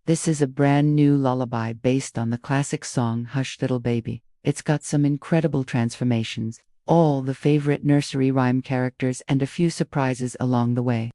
This is a brand new lullaby based on the classic song Hush Little Baby. It's got some incredible transformations, all the favorite nursery rhyme characters, and a few surprises along the way.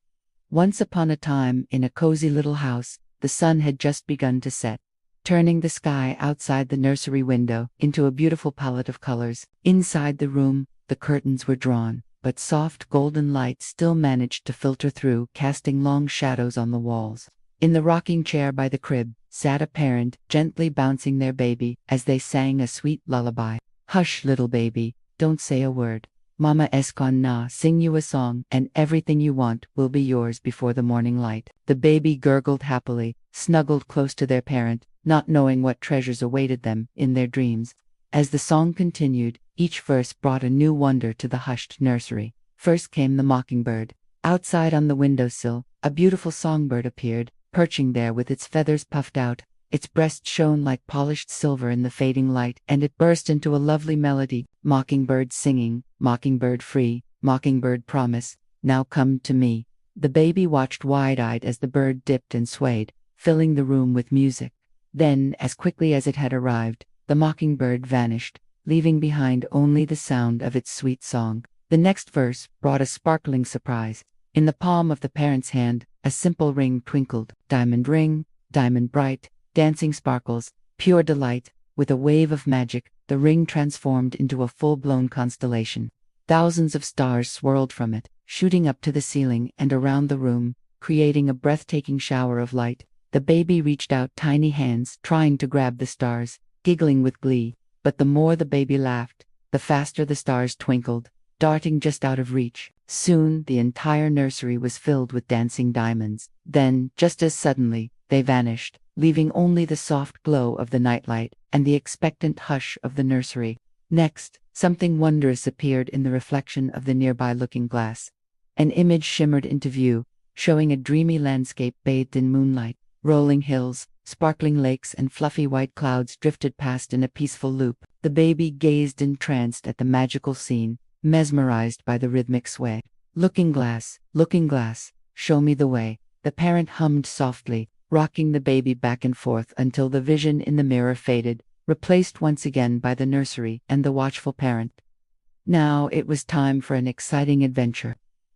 Once upon a time, in a cozy little house, the sun had just begun to set, turning the sky outside the nursery window into a beautiful palette of colors. Inside the room, the curtains were drawn, but soft golden light still managed to filter through, casting long shadows on the walls. In the rocking chair by the crib sat a parent, gently bouncing their baby as they sang a sweet lullaby. Hush, little baby, don't say a word. Mama Eskon sing you a song, and everything you want will be yours before the morning light. The baby gurgled happily, snuggled close to their parent, not knowing what treasures awaited them in their dreams. As the song continued, each verse brought a new wonder to the hushed nursery. First came the mockingbird. Outside on the windowsill, a beautiful songbird appeared, perching there with its feathers puffed out. Its breast shone like polished silver in the fading light, and it burst into a lovely melody. Mockingbird singing, mockingbird free, mockingbird promise, now come to me. The baby watched wide-eyed as the bird dipped and swayed, filling the room with music. Then, as quickly as it had arrived, the mockingbird vanished, leaving behind only the sound of its sweet song. The next verse brought a sparkling surprise. In the palm of the parent's hand, a simple ring twinkled. Diamond ring, diamond bright, dancing sparkles, pure delight. With a wave of magic, the ring transformed into a full-blown constellation. Thousands of stars swirled from it, shooting up to the ceiling and around the room, creating a breathtaking shower of light. The baby reached out tiny hands, trying to grab the stars, giggling with glee. But the more the baby laughed, the faster the stars twinkled, darting just out of reach. Soon, the entire nursery was filled with dancing diamonds. Then, just as suddenly, they vanished, leaving only the soft glow of the nightlight and the expectant hush of the nursery. Next, something wondrous appeared in the reflection of the nearby looking glass. An image shimmered into view, showing a dreamy landscape bathed in moonlight. Rolling hills, sparkling lakes, and fluffy white clouds drifted past in a peaceful loop. The baby gazed entranced at the magical scene, mesmerized by the rhythmic sway. Looking glass, show me the way, the parent hummed softly, rocking the baby back and forth until the vision in the mirror faded, replaced once again by the nursery and the watchful parent. Now it was time for an exciting adventure.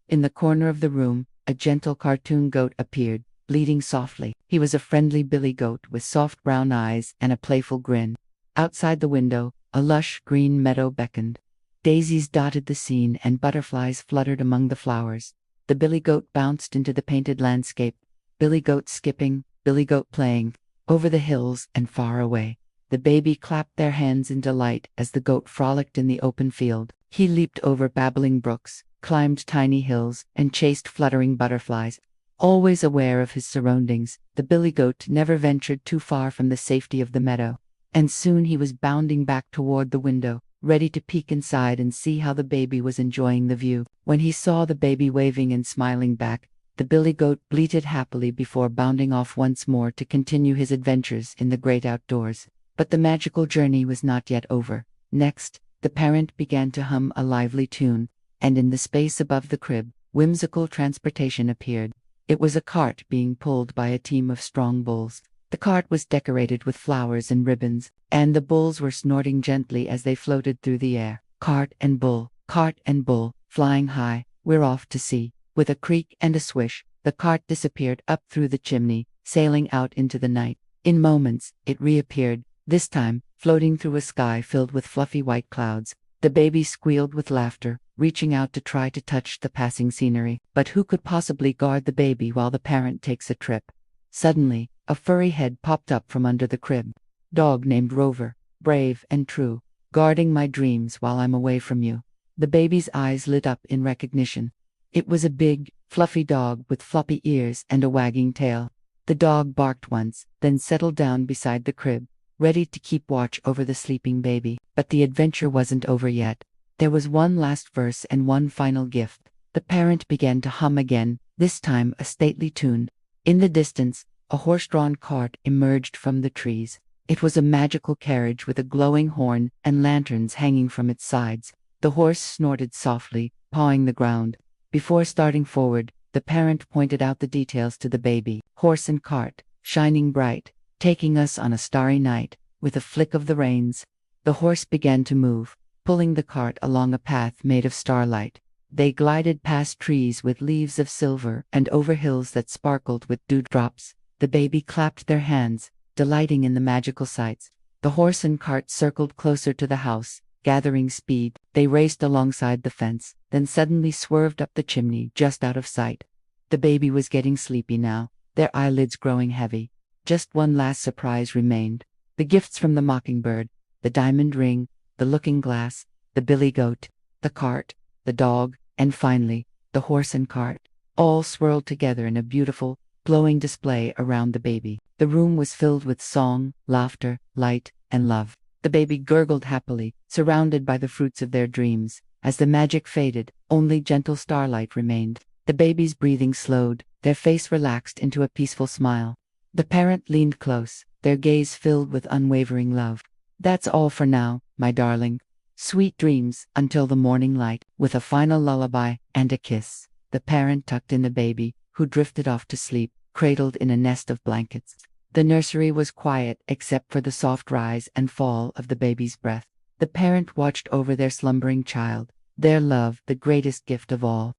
In the corner of the room, a gentle cartoon goat appeared, bleating softly. He was a friendly billy goat with soft brown eyes and a playful grin. Outside the window, a lush green meadow beckoned. Daisies dotted the scene and butterflies fluttered among the flowers. The billy goat bounced into the painted landscape, billy goat skipping, billy goat playing, over the hills and far away. The baby clapped their hands in delight as the goat frolicked in the open field. He leaped over babbling brooks, climbed tiny hills, and chased fluttering butterflies. Always aware of his surroundings, the billy goat never ventured too far from the safety of the meadow. And soon he was bounding back toward the window, ready to peek inside and see how the baby was enjoying the view. When he saw the baby waving and smiling back, the billy goat bleated happily before bounding off once more to continue his adventures in the great outdoors. But the magical journey was not yet over. Next, the parent began to hum a lively tune, and in the space above the crib, whimsical transportation appeared. It was a cart being pulled by a team of strong bulls. The cart was decorated with flowers and ribbons, and the bulls were snorting gently as they floated through the air. Cart and bull, flying high, we're off to sea. With a creak and a swish, the cart disappeared up through the chimney, sailing out into the night. In moments, it reappeared, this time, floating through a sky filled with fluffy white clouds. The baby squealed with laughter, reaching out to try to touch the passing scenery. But who could possibly guard the baby while the parent takes a trip? Suddenly, a furry head popped up from under the crib. Dog named Rover, brave and true, guarding my dreams while I'm away from you. The baby's eyes lit up in recognition. It was a big, fluffy dog with floppy ears and a wagging tail. The dog barked once, then settled down beside the crib, ready to keep watch over the sleeping baby. But the adventure wasn't over yet. There was one last verse and one final gift. The parent began to hum again, this time a stately tune. In the distance, a horse-drawn cart emerged from the trees. It was a magical carriage with a glowing horn and lanterns hanging from its sides. The horse snorted softly, pawing the ground. Before starting forward, the parent pointed out the details to the baby. Horse and cart, shining bright, taking us on a starry night. With a flick of the reins, the horse began to move, pulling the cart along a path made of starlight. They glided past trees with leaves of silver and over hills that sparkled with dewdrops. The baby clapped their hands, delighting in the magical sights. The horse and cart circled closer to the house, gathering speed. They raced alongside the fence, then suddenly swerved up the chimney just out of sight. The baby was getting sleepy now, their eyelids growing heavy. Just one last surprise remained. The gifts from the mockingbird, the diamond ring, the looking glass, the billy goat, the cart, the dog, and finally, the horse and cart, all swirled together in a beautiful, glowing display around the baby. The room was filled with song, laughter, light, and love. The baby gurgled happily, surrounded by the fruits of their dreams. As the magic faded, only gentle starlight remained. The baby's breathing slowed, their face relaxed into a peaceful smile. The parent leaned close, their gaze filled with unwavering love. That's all for now, my darling. Sweet dreams until the morning light. With a final lullaby and a kiss, the parent tucked in the baby, who drifted off to sleep, cradled in a nest of blankets. The nursery was quiet except for the soft rise and fall of the baby's breath. The parent watched over their slumbering child, their love the greatest gift of all.